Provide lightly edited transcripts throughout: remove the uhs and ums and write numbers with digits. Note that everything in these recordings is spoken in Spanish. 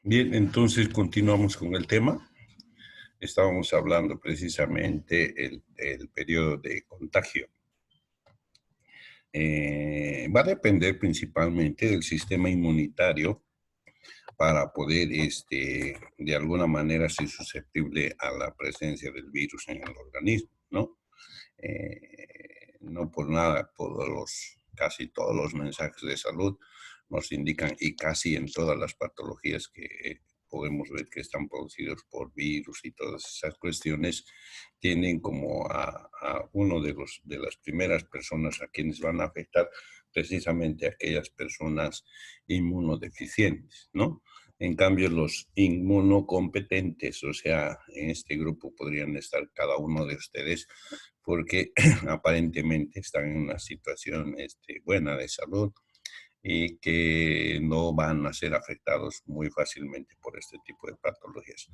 Bien, entonces continuamos con el tema. Estábamos hablando precisamente el periodo de contagio. Va a depender principalmente del sistema inmunitario para poder, de alguna manera, ser susceptible a la presencia del virus en el organismo, ¿no? No por nada, casi todos los mensajes de salud nos indican, y casi en todas las patologías que podemos ver que están producidos por virus y todas esas cuestiones, tienen como a uno de las primeras personas a quienes van a afectar precisamente a aquellas personas inmunodeficientes, ¿no? En cambio, los inmunocompetentes, o sea, en este grupo podrían estar cada uno de ustedes porque aparentemente están en una situación buena de salud y que no van a ser afectados muy fácilmente por este tipo de patologías.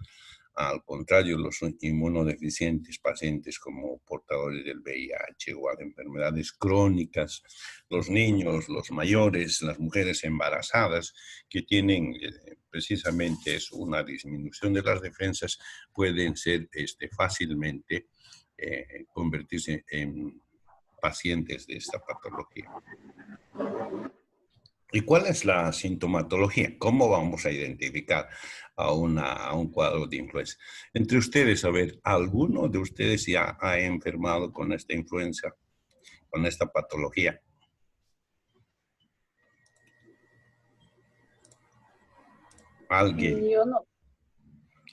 Al contrario, los inmunodeficientes, pacientes como portadores del VIH o de enfermedades crónicas, los niños, los mayores, las mujeres embarazadas que tienen precisamente eso, una disminución de las defensas, pueden ser fácilmente convertirse en pacientes de esta patología. ¿Y cuál es la sintomatología? ¿Cómo vamos a identificar a un cuadro de influenza? Entre ustedes, a ver, ¿alguno de ustedes ya ha enfermado con esta influenza, con esta patología? ¿Alguien? Yo no,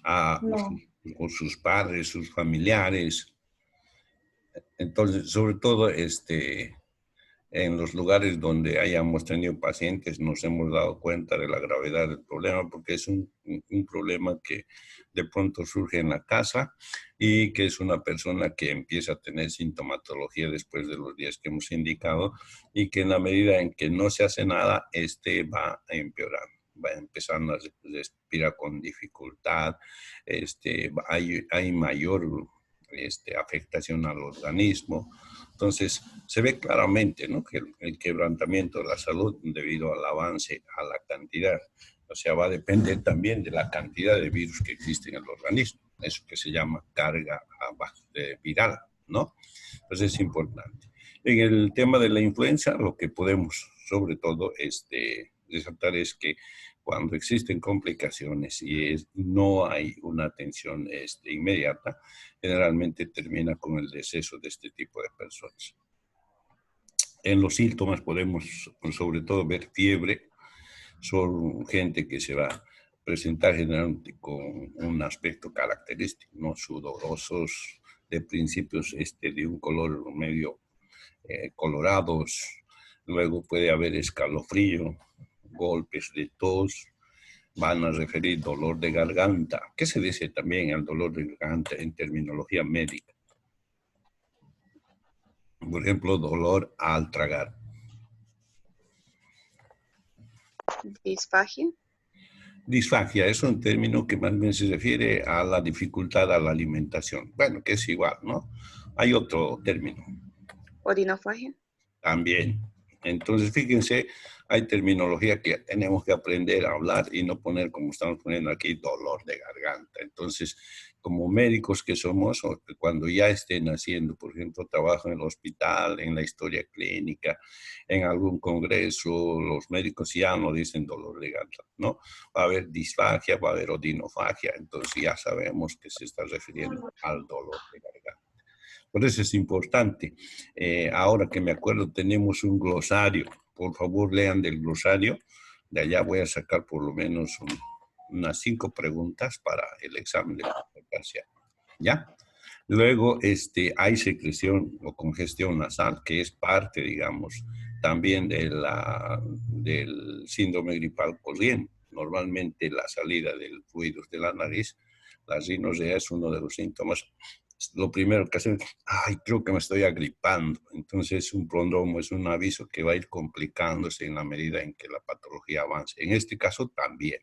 Ah, no. o sus padres, sus familiares. Entonces, sobre todo, en los lugares donde hayamos tenido pacientes nos hemos dado cuenta de la gravedad del problema, porque es un problema que de pronto surge en la casa y que es una persona que empieza a tener sintomatología después de los días que hemos indicado y que en la medida en que no se hace nada, va a empeorar. Va empezando a respirar con dificultad, hay mayor afectación al organismo. Entonces, se ve claramente, ¿no?, que el quebrantamiento de la salud debido al avance a la cantidad, o sea, va a depender también de la cantidad de virus que existe en el organismo, eso que se llama carga viral, ¿no? Entonces es importante. En el tema de la influenza, lo que podemos sobre todo resaltar es que cuando existen complicaciones y no hay una atención inmediata, generalmente termina con el deceso de este tipo de personas. En los síntomas podemos sobre todo ver fiebre, son gente que se va a presentar generalmente con un aspecto característico, ¿no? Sudorosos, de principios de un color medio colorados, luego puede haber escalofrío, golpes de tos, van a referir dolor de garganta. ¿Qué se dice también al dolor de garganta en terminología médica? Por ejemplo, dolor al tragar. Disfagia. Disfagia es un término que más bien se refiere a la dificultad a la alimentación. Bueno, que es igual, ¿no? Hay otro término. Odinofagia. También. Entonces, fíjense, hay terminología que tenemos que aprender a hablar y no poner, como estamos poniendo aquí, dolor de garganta. Entonces, como médicos que somos, cuando ya estén haciendo, por ejemplo, trabajo en el hospital, en la historia clínica, en algún congreso, los médicos ya no dicen dolor de garganta, ¿no? Va a haber disfagia, va a haber odinofagia, entonces ya sabemos que se está refiriendo al dolor de garganta. Por eso es importante. Ahora que me acuerdo, tenemos un glosario. Por favor, lean del glosario. De allá voy a sacar por lo menos unas 5 preguntas para el examen de competencia. ¿Ya? Luego, hay secreción o congestión nasal, que es parte, digamos, también del síndrome gripal corriente. Normalmente la salida del fluido de la nariz, la rinorrea es uno de los síntomas. Lo primero que hacen es, ay, creo que me estoy agripando. Entonces, un prodromo es un aviso que va a ir complicándose en la medida en que la patología avance. En este caso, también.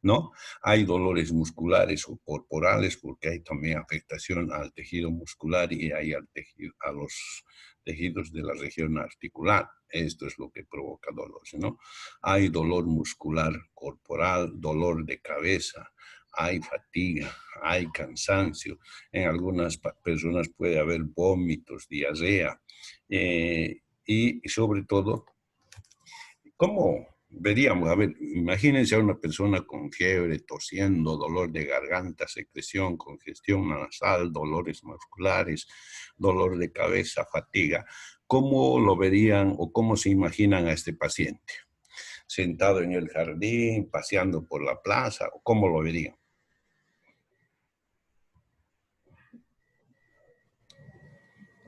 ¿no? Hay dolores musculares o corporales porque hay también afectación al tejido muscular y hay a los tejidos de la región articular. Esto es lo que provoca dolores, ¿no? Hay dolor muscular corporal, dolor de cabeza, hay fatiga, hay cansancio. En algunas personas puede haber vómitos, diarrea. Y sobre todo, ¿cómo veríamos? A ver, imagínense a una persona con fiebre, tosiendo, dolor de garganta, secreción, congestión nasal, dolores musculares, dolor de cabeza, fatiga. ¿Cómo lo verían o cómo se imaginan a este paciente? ¿Sentado en el jardín, paseando por la plaza? ¿Cómo lo verían?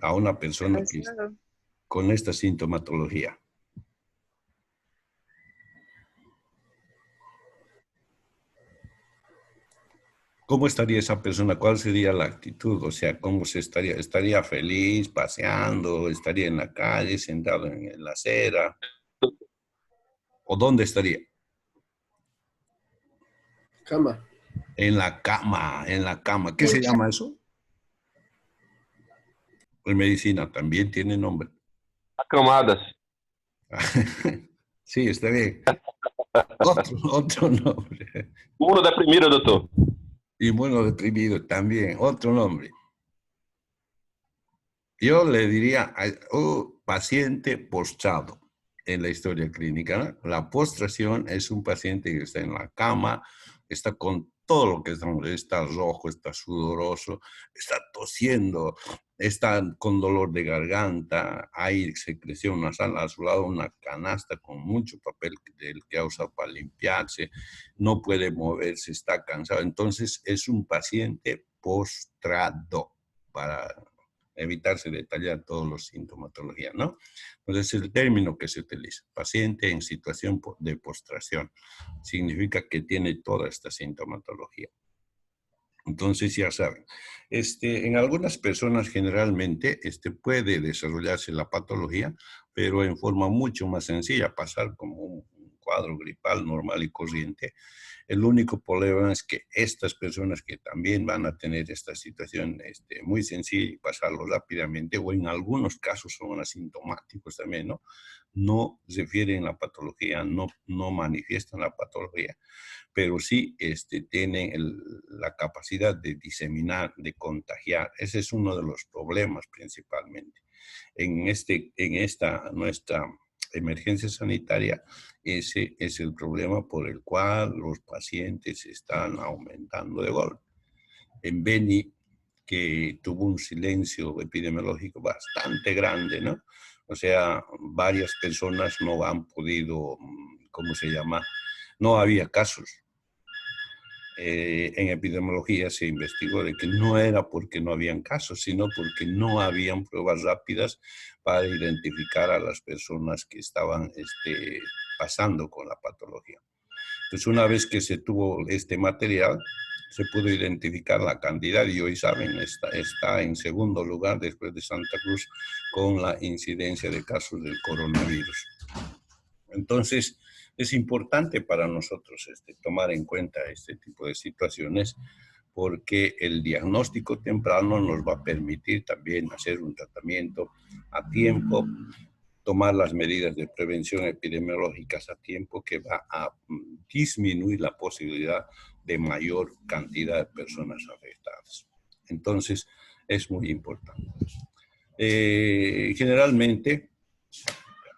A una persona que Cansado. con esta sintomatología. ¿Cómo estaría esa persona? ¿Cuál sería la actitud? O sea, ¿cómo se estaría? ¿Estaría feliz, paseando? ¿Estaría en la calle, sentado en la acera? ¿O dónde estaría? Cama. En la cama, en la cama. ¿Qué se llama eso? En medicina también tiene nombre. Acamadas. Sí, está bien. Otro nombre. Imunodeprimido, doutor. Inmunodeprimido también, otro nombre. Yo le diría paciente postrado en la historia clínica, ¿no? La postración es un paciente que está en la cama, está con todo lo que está rojo, está sudoroso, está tosiendo, está con dolor de garganta, hay secreción nasal, a su lado una canasta con mucho papel del que ha usado para limpiarse, no puede moverse, está cansado. Entonces es un paciente postrado para evitarse detallar todos los sintomatologías, ¿no? Entonces, el término que se utiliza, paciente en situación de postración, significa que tiene toda esta sintomatología. Entonces, ya saben, en algunas personas generalmente puede desarrollarse la patología, pero en forma mucho más sencilla, pasar como un cuadro gripal normal y corriente. El único problema es que estas personas que también van a tener esta situación muy sencilla y pasarlo rápidamente, o en algunos casos son asintomáticos también, ¿no? No refieren la patología, no manifiestan la patología, pero sí tienen la capacidad de diseminar, de contagiar. Ese es uno de los problemas principalmente. En esta nuestra emergencia sanitaria, ese es el problema por el cual los pacientes están aumentando de golpe. En Beni, que tuvo un silencio epidemiológico bastante grande, ¿no? O sea, varias personas no han podido, ¿cómo se llama? No había casos. En epidemiología se investigó de que no era porque no habían casos, sino porque no habían pruebas rápidas para identificar a las personas que estaban pasando con la patología. Entonces, una vez que se tuvo este material, se pudo identificar la cantidad y hoy saben, está en segundo lugar después de Santa Cruz con la incidencia de casos del coronavirus. Entonces, es importante para nosotros tomar en cuenta este tipo de situaciones porque el diagnóstico temprano nos va a permitir también hacer un tratamiento a tiempo, tomar las medidas de prevención epidemiológicas a tiempo que va a disminuir la posibilidad de mayor cantidad de personas afectadas. Entonces, es muy importante. Generalmente,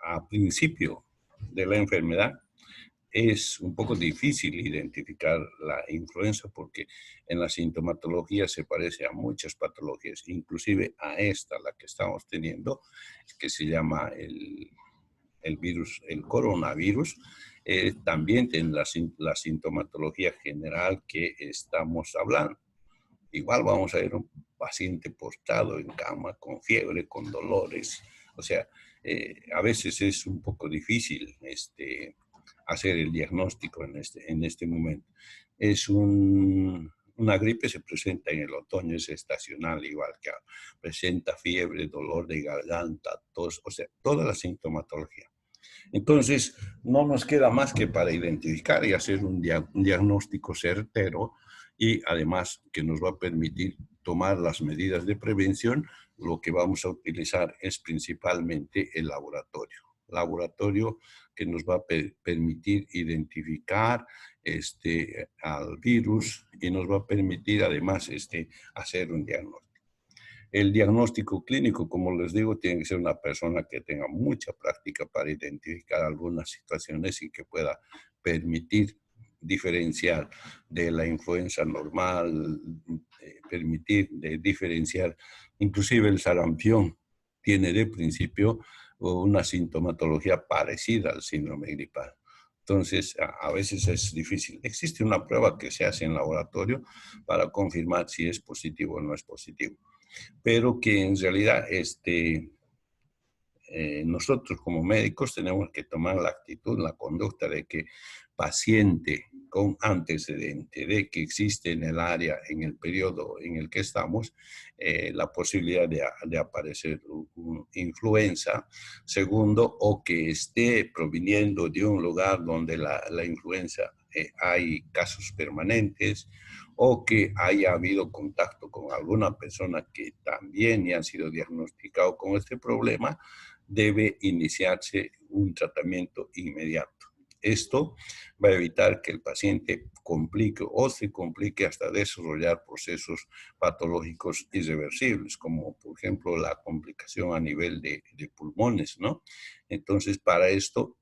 a principio de la enfermedad, es un poco difícil identificar la influenza porque en la sintomatología se parece a muchas patologías, inclusive a esta, la que estamos teniendo, que se llama el virus, el coronavirus, también tiene la sintomatología general que estamos hablando. Igual vamos a ver un paciente postrado en cama con fiebre, con dolores, o sea, a veces es un poco difícil hacer el diagnóstico en este momento. Una gripe se presenta en el otoño, es estacional, igual que presenta fiebre, dolor de garganta, tos, o sea, toda la sintomatología. Entonces, no nos queda más que para identificar y hacer un diagnóstico certero y además que nos va a permitir tomar las medidas de prevención. Lo que vamos a utilizar es principalmente el laboratorio. Laboratorio que nos va a permitir identificar al virus y nos va a permitir además hacer un diagnóstico. El diagnóstico clínico, como les digo, tiene que ser una persona que tenga mucha práctica para identificar algunas situaciones y que pueda permitir diferenciar de la influenza normal, permitir diferenciar, inclusive el sarampión tiene de principio una sintomatología parecida al síndrome gripal. Entonces, a veces es difícil. Existe una prueba que se hace en laboratorio para confirmar si es positivo o no es positivo, pero que en realidad nosotros como médicos tenemos que tomar la actitud, la conducta de que paciente con antecedente de que existe en el área, en el periodo en el que estamos, la posibilidad de aparecer influenza. Segundo, o que esté proviniendo de un lugar donde la influenza hay casos permanentes, o que haya habido contacto con alguna persona que también ya ha sido diagnosticado con este problema, debe iniciarse un tratamiento inmediato. Esto va a evitar que el paciente complique o se complique hasta desarrollar procesos patológicos irreversibles, como por ejemplo la complicación a nivel de pulmones, ¿no? Entonces, para esto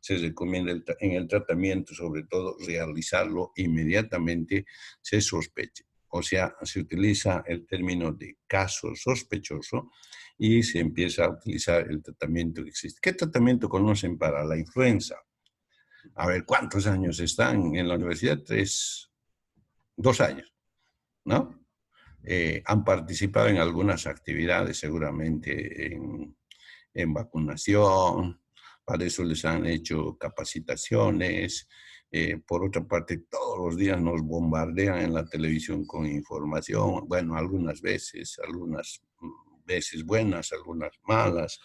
se recomienda en el tratamiento, sobre todo, realizarlo inmediatamente se sospeche. O sea, se utiliza el término de caso sospechoso y se empieza a utilizar el tratamiento que existe. ¿Qué tratamiento conocen para la influenza? A ver, ¿cuántos años están en la universidad? 2 años, ¿no? Han participado en algunas actividades, seguramente en vacunación, para eso les han hecho capacitaciones. Por otra parte, todos los días nos bombardean en la televisión con información, bueno, algunas veces buenas, algunas malas.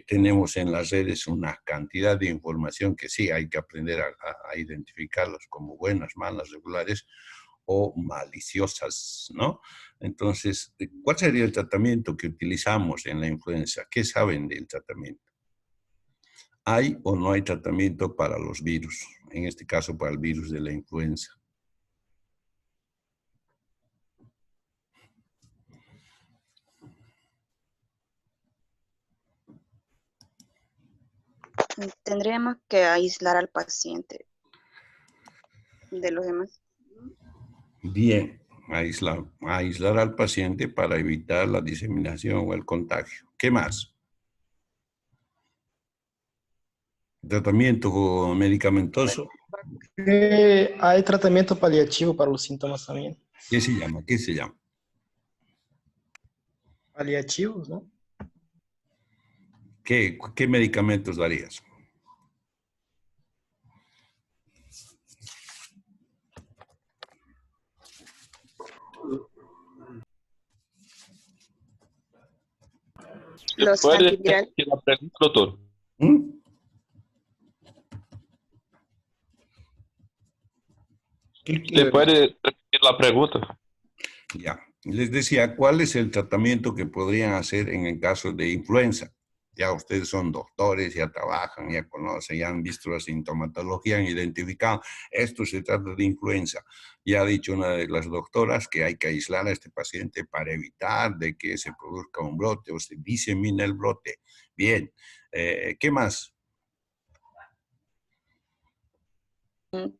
Tenemos en las redes una cantidad de información que sí hay que aprender a identificarlas como buenas, malas, regulares o maliciosas, ¿no? Entonces, ¿cuál sería el tratamiento que utilizamos en la influenza? ¿Qué saben del tratamiento? ¿Hay o no hay tratamiento para los virus? En este caso, para el virus de la influenza. Tendríamos que aislar al paciente de los demás. Bien, aislar al paciente para evitar la diseminación o el contagio. ¿Qué más? Tratamiento medicamentoso. Hay tratamiento paliativo para los síntomas también. ¿Qué se llama? ¿Qué se llama? Paliativos, ¿no? ¿Qué medicamentos darías? Los ¿Puede antivirales. repetir la pregunta, doctor? ¿Mm? ¿Le puede repetir la pregunta? Ya, les decía, ¿cuál es el tratamiento que podrían hacer en el caso de influenza? Ya ustedes son doctores, ya trabajan, ya conocen, ya han visto la sintomatología, han identificado, esto se trata de influenza. Ya ha dicho una de las doctoras que hay que aislar a este paciente para evitar de que se produzca un brote o se disemine el brote. Bien, ¿qué más?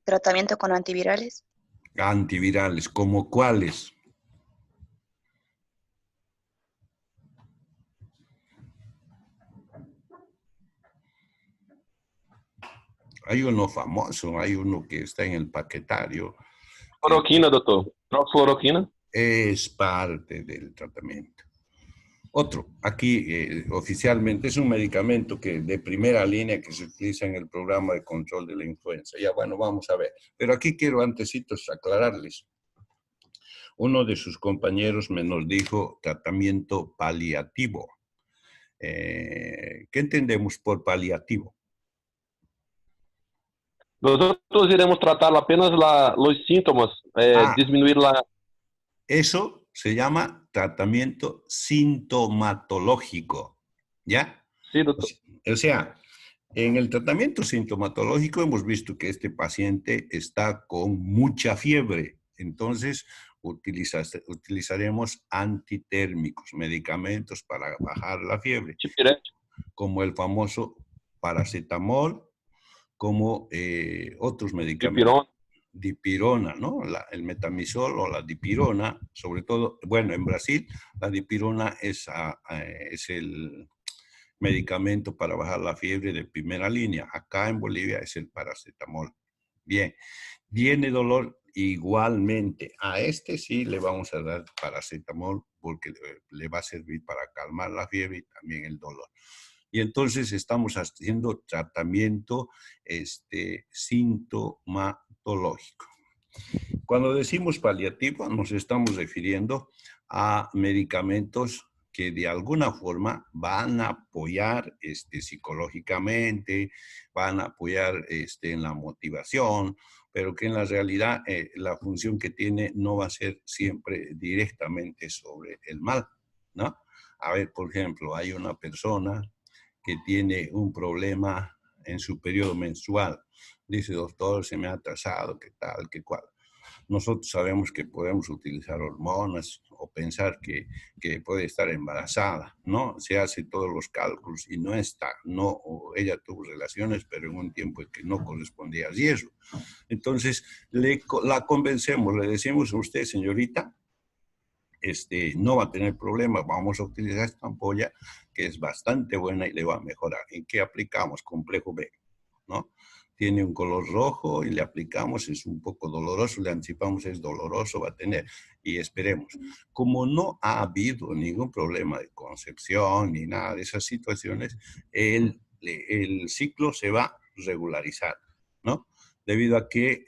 Tratamiento con antivirales. Antivirales, ¿como cuáles? Hay uno famoso, hay uno que está en el paquetario. Cloroquina, doctor. Cloroquina. Es parte del tratamiento. Otro, aquí oficialmente es un medicamento que de primera línea que se utiliza en el programa de control de la influenza. Ya bueno, vamos a ver. Pero aquí quiero antecitos aclararles. Uno de sus compañeros me nos dijo tratamiento paliativo. ¿Qué entendemos por paliativo? Nosotros iremos tratar apenas los síntomas, disminuir la... Eso se llama tratamiento sintomatológico, ¿ya? Sí, doctor. O sea, en el tratamiento sintomatológico hemos visto que este paciente está con mucha fiebre. Entonces, utilizaremos antitérmicos, medicamentos para bajar la fiebre, como el famoso paracetamol, como otros medicamentos. Dipirona, ¿no? El metamisol o la dipirona, sobre todo, bueno, en Brasil la dipirona es el medicamento para bajar la fiebre de primera línea. Acá en Bolivia es el paracetamol. Bien, viene dolor igualmente. A este sí le vamos a dar paracetamol porque le va a servir para calmar la fiebre y también el dolor. Y entonces estamos haciendo tratamiento sintomatológico. Cuando decimos paliativo, nos estamos refiriendo a medicamentos que de alguna forma van a apoyar psicológicamente, van a apoyar en la motivación, pero que en la realidad la función que tiene no va a ser siempre directamente sobre el mal, ¿no? A ver, por ejemplo, hay una persona que tiene un problema en su periodo menstrual. Dice, doctor, se me ha atrasado, qué tal, qué cual. Nosotros sabemos que podemos utilizar hormonas o pensar que puede estar embarazada, ¿no? Se hace todos los cálculos y no está, no, o ella tuvo relaciones, pero en un tiempo en que no correspondía a eso. Entonces, la convencemos, le decimos a usted, señorita, no va a tener problema, vamos a utilizar esta ampolla que es bastante buena y le va a mejorar. ¿En qué aplicamos? Complejo B, ¿no? Tiene un color rojo y le aplicamos, es un poco doloroso, le anticipamos, es doloroso, va a tener, y esperemos. Como no ha habido ningún problema de concepción ni nada de esas situaciones, el ciclo se va a regularizar, ¿no? Debido a que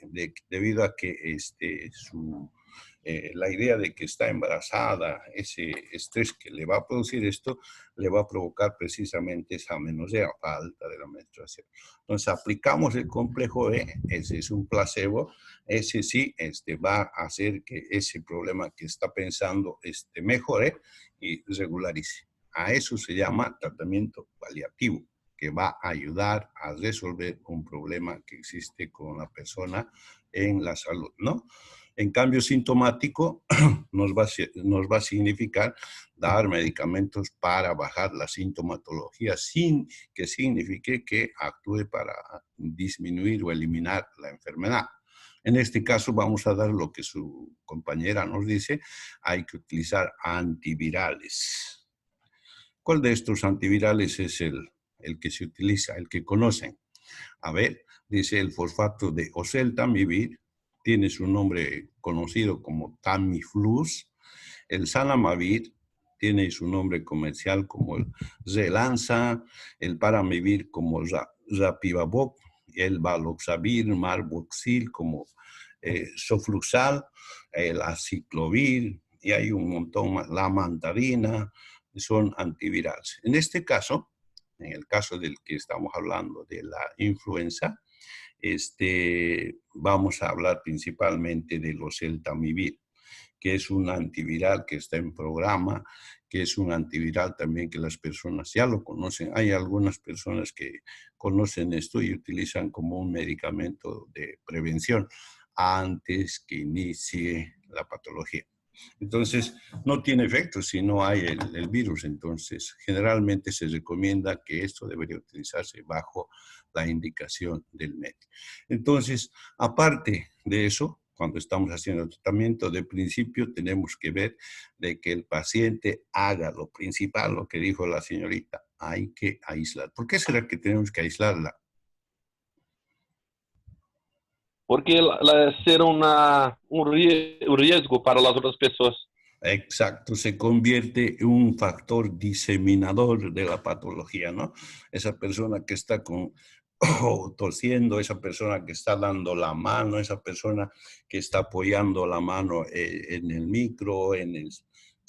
la idea de que está embarazada, ese estrés que le va a producir esto, le va a provocar precisamente esa amenorrea, falta de la menstruación. Entonces aplicamos el complejo E, ese es un placebo, ese sí va a hacer que ese problema que está pensando mejore y regularice. A eso se llama tratamiento paliativo, que va a ayudar a resolver un problema que existe con la persona en la salud, ¿no? En cambio, sintomático nos va a significar dar medicamentos para bajar la sintomatología sin que signifique que actúe para disminuir o eliminar la enfermedad. En este caso vamos a dar lo que su compañera nos dice, hay que utilizar antivirales. ¿Cuál de estos antivirales es el que se utiliza, el que conocen? A ver, dice el fosfato de oseltamivir, tiene su nombre conocido como Tamiflus. El Salamavir tiene su nombre comercial como el Zelanza, el Paramivir como Rapivavoc, el Baloxavir, Marboxil como Sofluxal, el Aciclovir, y hay un montón más, la mantarina, son antivirales. En este caso, en el caso del que estamos hablando de la influenza, vamos a hablar principalmente de los oseltamivir, que es un antiviral que está en programa, que es un antiviral también que las personas ya lo conocen. Hay algunas personas que conocen esto y utilizan como un medicamento de prevención antes que inicie la patología. Entonces, no tiene efecto si no hay el virus. Entonces, generalmente se recomienda que esto debería utilizarse bajo la indicación del médico. Entonces, aparte de eso, cuando estamos haciendo el tratamiento, de principio tenemos que ver de que el paciente haga lo principal, lo que dijo la señorita, hay que aislar. ¿Por qué será que tenemos que aislarla? Porque ser un riesgo para las otras personas. Exacto, se convierte en un factor diseminador de la patología, ¿no? Esa persona que está tosiendo, esa persona que está dando la mano, esa persona que está apoyando la mano en el micro,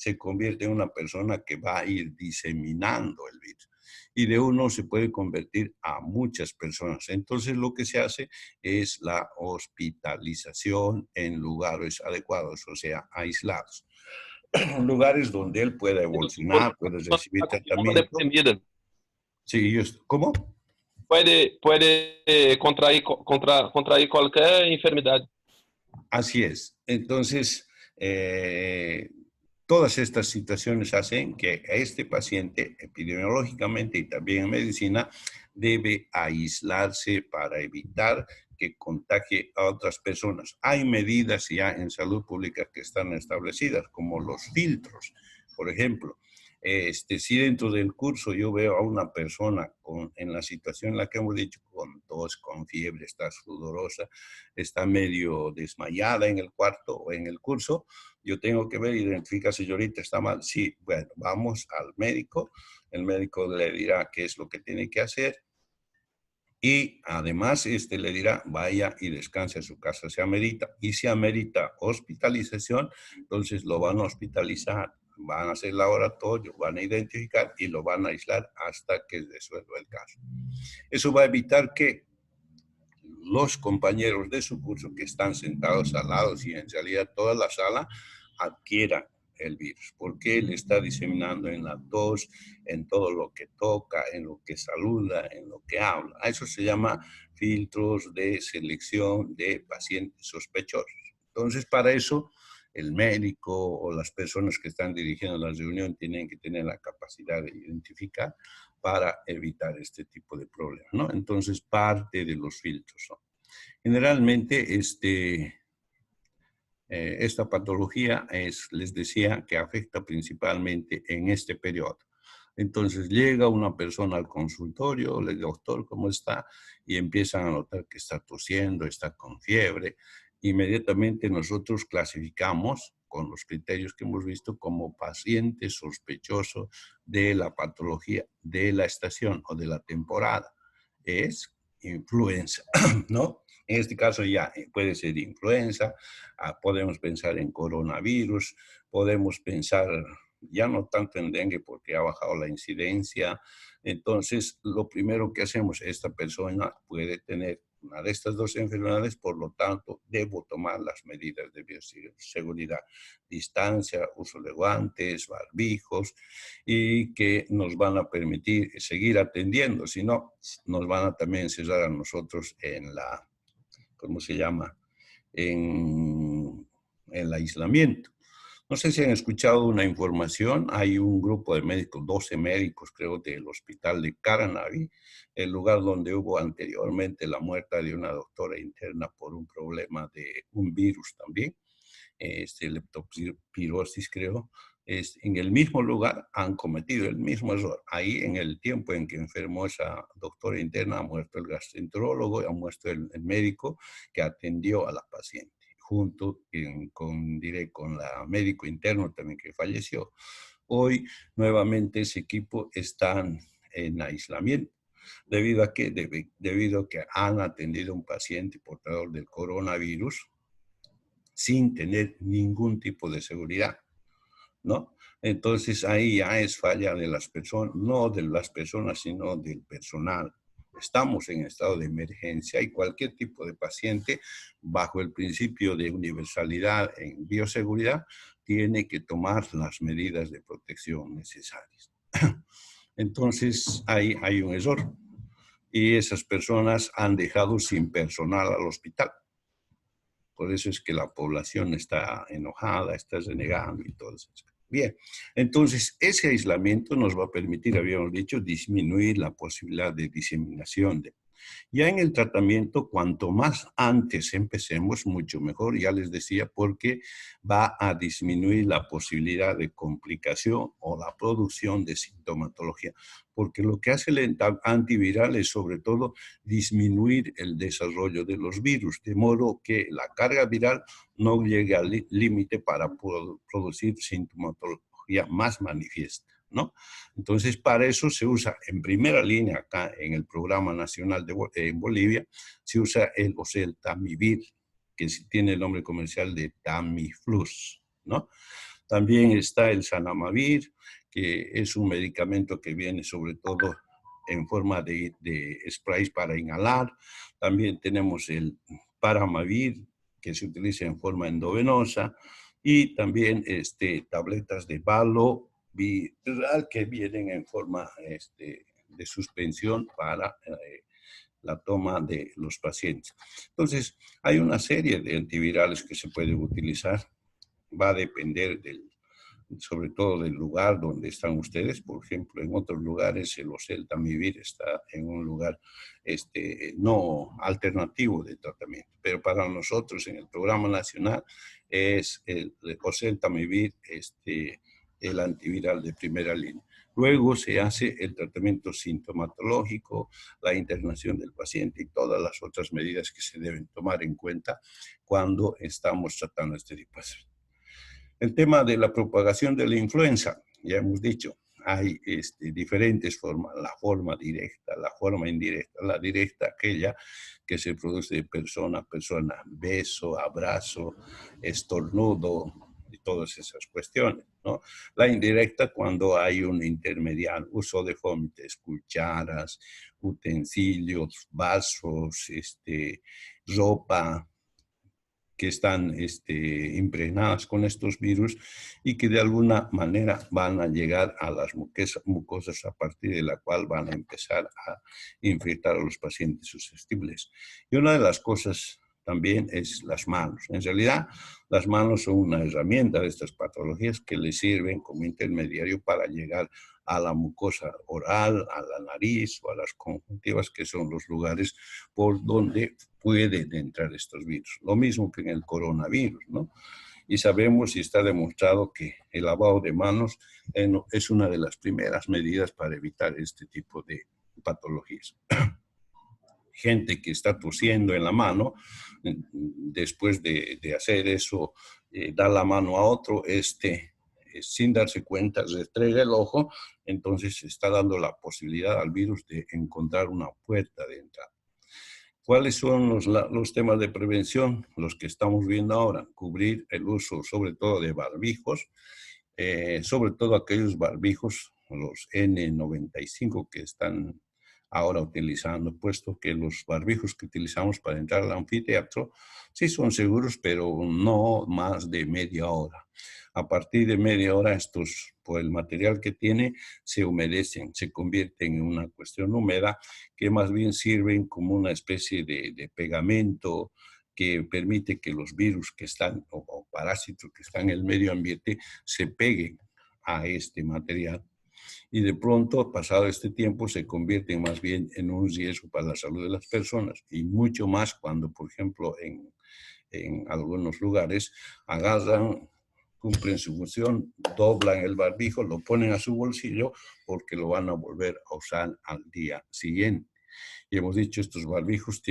se convierte en una persona que va a ir diseminando el virus. Y de uno se puede convertir a muchas personas. Entonces lo que se hace es la hospitalización en lugares adecuados, o sea, aislados. Lugares donde él pueda evolucionar, pueda recibir tratamiento. Sí, ¿cómo? Puede contrair cualquier enfermedad. Así es. Entonces, todas estas situaciones hacen que a este paciente, epidemiológicamente y también en medicina, debe aislarse para evitar que contagie a otras personas. Hay medidas ya en salud pública que están establecidas, como los filtros, por ejemplo. Si dentro del curso yo veo a una persona en la situación en la que hemos dicho, con tos, con fiebre, está sudorosa, está medio desmayada en el cuarto o en el curso, yo tengo que ver, identificar si ahorita está mal. Sí, bueno, vamos al médico, el médico le dirá qué es lo que tiene que hacer y además le dirá, vaya y descanse a su casa, se amerita. Y si amerita hospitalización, entonces lo van a hospitalizar, van a hacer laboratorio, van a identificar y lo van a aislar hasta que resuelva el caso. Eso va a evitar que los compañeros de su curso que están sentados al lado y en realidad toda la sala adquieran el virus, porque él está diseminando en la tos, en todo lo que toca, en lo que saluda, en lo que habla. A eso se llama filtros de selección de pacientes sospechosos. Entonces, para eso, el médico o las personas que están dirigiendo la reunión tienen que tener la capacidad de identificar para evitar este tipo de problemas, ¿no? Entonces, parte de los filtros son. Generalmente, esta patología les decía, que afecta principalmente en este periodo. Entonces llega una persona al consultorio, le dice, doctor, ¿cómo está? Y empiezan a notar que está tosiendo, está con fiebre. Inmediatamente nosotros clasificamos con los criterios que hemos visto como paciente sospechoso de la patología de la estación o de la temporada. Es influenza, ¿no? En este caso ya puede ser influenza, podemos pensar en coronavirus, podemos pensar ya no tanto en dengue porque ha bajado la incidencia. Entonces, lo primero que hacemos, esta persona puede tener una de estas dos enfermedades, por lo tanto, debo tomar las medidas de bioseguridad, distancia, uso de guantes, barbijos, y que nos van a permitir seguir atendiendo, si no, nos van a también cerrar a nosotros en la, ¿cómo se llama? En el aislamiento. No sé si han escuchado una información, hay un grupo de médicos, 12 médicos creo, del hospital de Caranavi, el lugar donde hubo anteriormente la muerte de una doctora interna por un problema de un virus también, leptospirosis creo. En el mismo lugar han cometido el mismo error. Ahí en el tiempo en que enfermó esa doctora interna ha muerto el gastroenterólogo, ha muerto el médico que atendió a la paciente, junto con la médico interno también que falleció. Hoy nuevamente ese equipo está en aislamiento. ¿Debido a qué? Debido a que han atendido a un paciente portador del coronavirus sin tener ningún tipo de seguridad, ¿no? Entonces ahí ya es falla de las personas, no de las personas, sino del personal. Estamos en estado de emergencia y cualquier tipo de paciente, bajo el principio de universalidad en bioseguridad, tiene que tomar las medidas de protección necesarias. Entonces ahí hay un error y esas personas han dejado sin personal al hospital. Por eso es que la población está enojada, está renegando y todo eso. Bien, entonces ese aislamiento nos va a permitir, habíamos dicho, disminuir la posibilidad de diseminación. Ya en el tratamiento, cuanto más antes empecemos, mucho mejor, ya les decía, porque va a disminuir la posibilidad de complicación o la producción de sintomatología. Porque lo que hace el antiviral es sobre todo disminuir el desarrollo de los virus, de modo que la carga viral no llegue al límite para producir sintomatología más manifiesta, ¿no? Entonces, para eso se usa en primera línea acá en el Programa Nacional en Bolivia, se usa el oseltamivir, que tiene el nombre comercial de Tamiflus, ¿no? También está el Zanamivir, que es un medicamento que viene sobre todo en forma de sprays para inhalar. También tenemos el Paramavir, que se utiliza en forma endovenosa, y también tabletas de Valoviral que vienen en forma de suspensión para la toma de los pacientes. Entonces, hay una serie de antivirales que se pueden utilizar. Va a depender sobre todo del lugar donde están ustedes. Por ejemplo, en otros lugares el oseltamivir está en un lugar no alternativo de tratamiento, pero para nosotros en el programa nacional es el oseltamivir el antiviral de primera línea. Luego se hace el tratamiento sintomatológico, la internación del paciente y todas las otras medidas que se deben tomar en cuenta cuando estamos tratando este tipo de cosas. El tema de la propagación de la influenza, ya hemos dicho, hay diferentes formas, la forma directa, la forma indirecta. La directa, aquella que se produce de persona a persona, beso, abrazo, estornudo y todas esas cuestiones, ¿no? La indirecta, cuando hay un intermediario, uso de fuentes, cucharas, utensilios, vasos, ropa, que están impregnadas con estos virus y que de alguna manera van a llegar a las mucosas a partir de la cual van a empezar a infectar a los pacientes susceptibles. Y una de las cosas también es las manos. En realidad, las manos son una herramienta de estas patologías que le sirven como intermediario para llegar a la mucosa oral, a la nariz o a las conjuntivas, que son los lugares por donde pueden entrar estos virus. Lo mismo que en el coronavirus, ¿no? Y sabemos y está demostrado que el lavado de manos es una de las primeras medidas para evitar este tipo de patologías. Gente que está tosiendo en la mano, después de hacer eso, da la mano a otro, sin darse cuenta, restrega el ojo, entonces está dando la posibilidad al virus de encontrar una puerta de entrada. ¿Cuáles son los temas de prevención? Los que estamos viendo ahora, cubrir el uso sobre todo de barbijos, sobre todo aquellos barbijos, los N95 que están ahora utilizando, puesto que los barbijos que utilizamos para entrar al anfiteatro sí son seguros, pero no más de media hora. A partir de media hora estos, por el material que tiene, se humedecen, se convierten en una cuestión húmeda que más bien sirven como una especie de pegamento que permite que los virus que están, o parásitos que están en el medio ambiente, se peguen a este material. Y de pronto, pasado este tiempo, se convierten más bien en un riesgo para la salud de las personas. Y mucho más cuando, por ejemplo, en algunos lugares agarran, cumplen su función, doblan el barbijo, lo ponen a su bolsillo porque lo van a volver a usar al día siguiente. Y hemos dicho, estos barbijos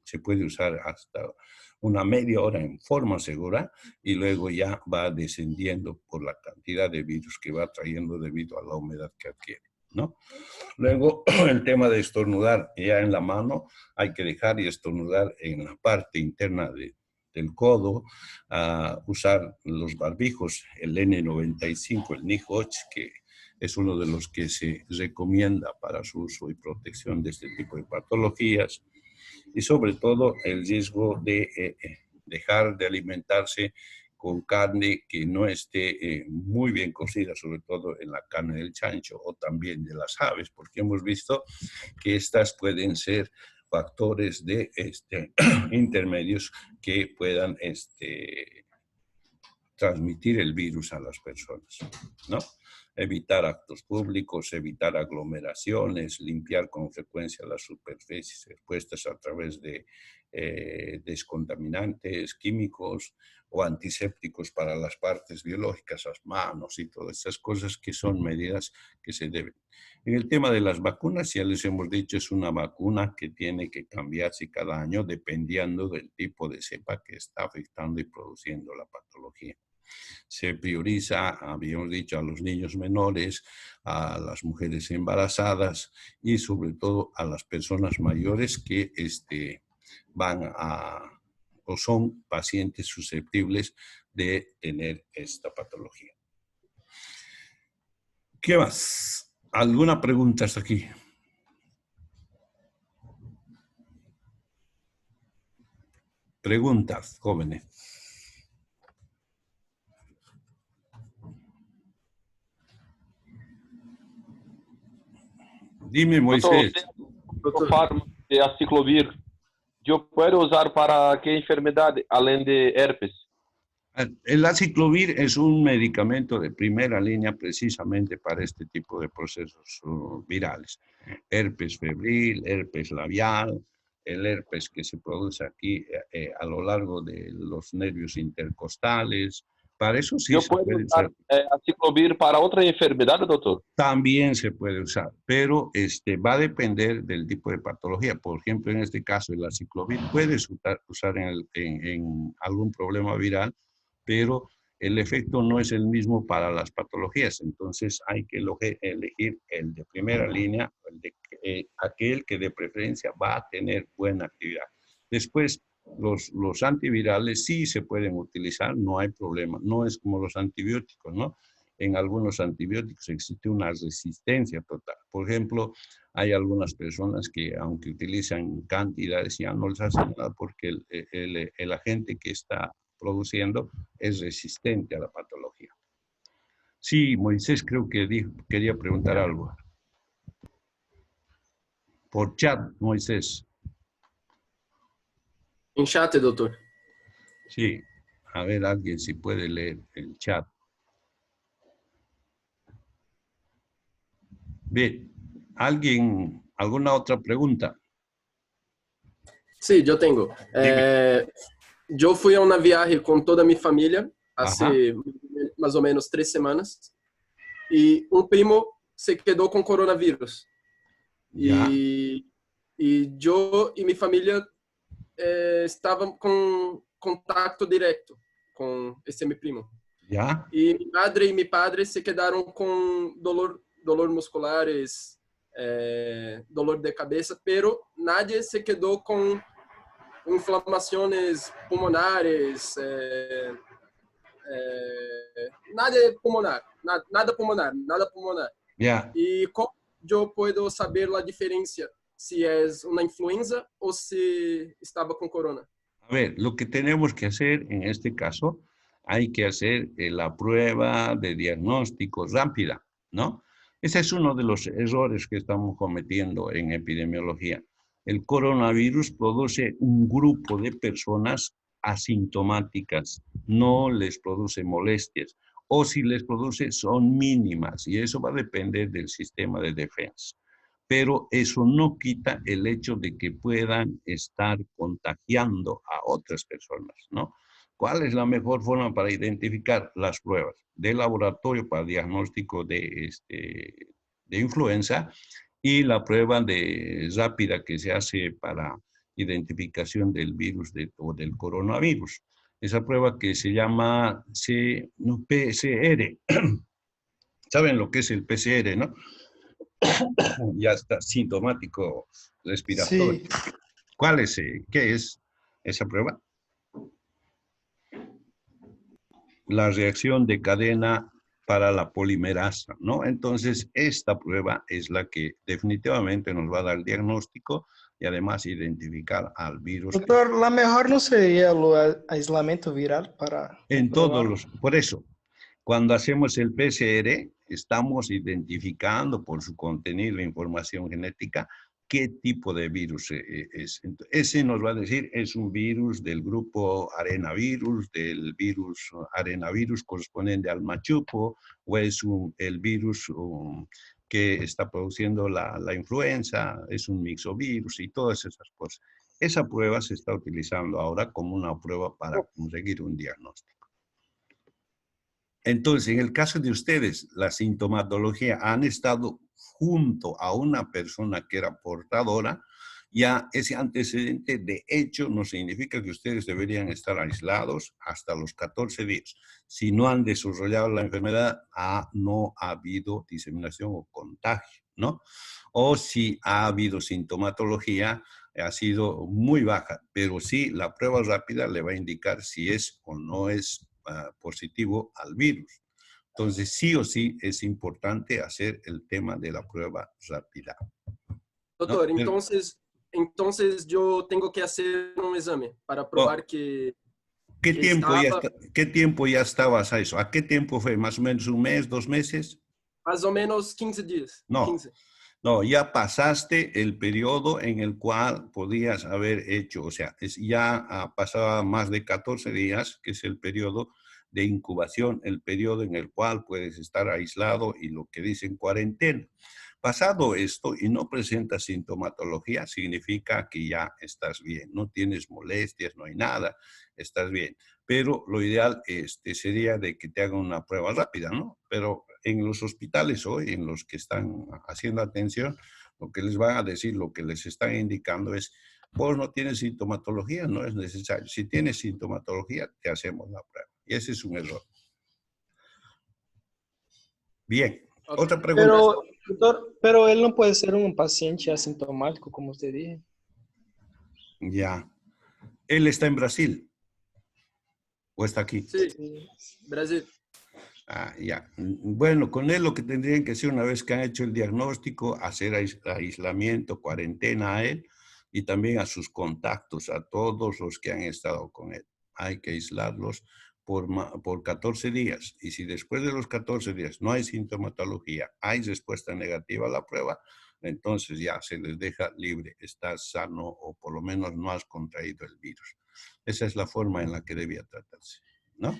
se puede usar hasta una media hora en forma segura y luego ya va descendiendo por la cantidad de virus que va trayendo debido a la humedad que adquiere, ¿no? Luego, el tema de estornudar ya en la mano, hay que dejar y estornudar en la parte interna del codo, usar los barbijos, el N95, el NIH, que es uno de los que se recomienda para su uso y protección de este tipo de patologías. Y sobre todo el riesgo de dejar de alimentarse con carne que no esté muy bien cocida, sobre todo en la carne del chancho o también de las aves, porque hemos visto que estas pueden ser factores de intermedios que puedan transmitir el virus a las personas, ¿no? Evitar actos públicos, evitar aglomeraciones, limpiar con frecuencia las superficies expuestas a través de descontaminantes químicos o antisépticos para las partes biológicas, las manos y todas estas cosas que son medidas que se deben. En el tema de las vacunas, ya les hemos dicho, es una vacuna que tiene que cambiarse cada año dependiendo del tipo de cepa que está afectando y produciendo la patología. Se prioriza, habíamos dicho, a los niños menores, a las mujeres embarazadas y sobre todo a las personas mayores que o son pacientes susceptibles de tener esta patología. ¿Qué más? ¿Alguna pregunta hasta aquí? Preguntas, jóvenes. Dime, Doutor, Moisés. o fármaco de aciclovir, eu posso usar para que enfermidade, além de herpes? El aciclovir es un medicamento de primera línea precisamente para este tipo de procesos virales. Herpes febril, herpes labial, el herpes que se produce aquí a lo largo de los nervios intercostales. Para eso sí Eu se posso puede usar usar. aciclovir para outra enfermidade, doutor? También se puede usar, pero va a depender del tipo de patología. Por ejemplo, en este caso, el aciclovir puedes usar en algún problema viral, pero el efecto no es el mismo para las patologías. Entonces hay que elegir el de primera línea, aquel que de preferencia va a tener buena actividad. Después, los antivirales sí se pueden utilizar, no hay problema. No es como los antibióticos, ¿no? En algunos antibióticos existe una resistencia total. Por ejemplo, hay algunas personas que aunque utilizan cantidades ya no les hace nada porque el agente que está produciendo es resistente a la patología. Sí, Moisés creo que quería preguntar algo. Por chat, Moisés. Em chat, doutor. Sí, a ver alguien si puede leer el chat. Bien, ¿alguna otra pregunta? Sim, eu tenho. Dime. Eu fui a uma viagem com toda a minha família, há Ajá. mais ou menos 3 semanas, e um primo se quedou com coronavírus. Ya, E eu e minha família estavam com contato direto com esse meu primo. ya. E minha madre e meu padre se quedaram com dolor musculares, dolor de cabeça, pero nadie se quedou com inflamações pulmonares, nada pulmonar, nada pulmonar, nada pulmonar. Ya. E como eu posso saber a diferença se é uma influenza ou se estava com corona? A ver, lo que tenemos que hacer en este caso, hay que hacer la prueba de diagnóstico rápida, ¿no? Ese es uno de los errores que estamos cometiendo en epidemiología. El coronavirus produce un grupo de personas asintomáticas, no les produce molestias, o si les produce son mínimas, y eso va a depender del sistema de defensa, pero eso no quita el hecho de que puedan estar contagiando a otras personas, ¿no? ¿Cuál es la mejor forma para identificar las pruebas de laboratorio para diagnóstico de influenza y la prueba rápida que se hace para identificación del virus o del coronavirus? Esa prueba que se llama PCR. ¿Saben lo que es el PCR, no? Ya está sintomático respiratorio. Sí, ¿Qué es esa prueba? La reacción de cadena para la polimerasa, ¿no? Entonces, esta prueba es la que definitivamente nos va a dar el diagnóstico y además identificar al virus. doutor, lá mejor não seria o aislamento viral para En todos comprobar? por eso, cuando hacemos el PCR, estamos identificando por su contenido e información genética qué tipo de virus es. Ese nos va a decir, es un virus del grupo arenavirus, del virus arenavirus correspondiente al machupo, o es el virus que está produciendo la influenza, es un mixovirus y todas esas cosas. Esa prueba se está utilizando ahora como una prueba para conseguir un diagnóstico. Entonces, en el caso de ustedes, la sintomatología han estado junto a una persona que era portadora, ya ese antecedente de hecho no significa que ustedes deberían estar aislados hasta los 14 días. Si no han desarrollado la enfermedad, no ha habido diseminación o contagio, ¿no? O si ha habido sintomatología, ha sido muy baja, pero sí la prueba rápida le va a indicar si es o no es positivo al virus. Entonces, sí o sí es importante hacer el tema de la prueba rápida. Doutor, No, entonces yo tengo que hacer un examen para probar que ¿Qué tiempo, estaba ¿Qué tiempo ya estabas a eso? ¿A qué tiempo fue? ¿Más o menos un mes, 2 meses? más o menos 15 días. No, 15. no, ya pasaste el periodo en el cual podías haber hecho, o sea, ya pasaba más de 14 días, que es el periodo de incubación, el periodo en el cual puedes estar aislado y lo que dicen cuarentena. Pasado esto y no presentas sintomatología, significa que ya estás bien, no tienes molestias, no hay nada, estás bien. Pero lo ideal sería de que te hagan una prueba rápida, ¿no? Pero en los hospitales hoy, en los que están haciendo atención, lo que les van a decir, lo que les están indicando es, vos no tienes sintomatología, no es necesario. Si tienes sintomatología, te hacemos la prueba. Y ese es un error. Bien, Ok. otra pregunta. Pero, doctor, pero él no puede ser un paciente asintomático, como usted dice. Ya. Él está en Brasil. ¿O está aquí? Sí, Sí. Brasil. Ah, ya. Bueno, con él lo que tendrían que hacer una vez que han hecho el diagnóstico, hacer aislamiento, cuarentena a él y también a sus contactos, a todos los que han estado con él. Hay que aislarlos por 14 días. Y si después de los 14 días no hay sintomatología, hay respuesta negativa a la prueba, entonces ya se les deja libre. Estás sano o por lo menos no has contraído el virus. Esa es la forma en la que debía tratarse, ¿no?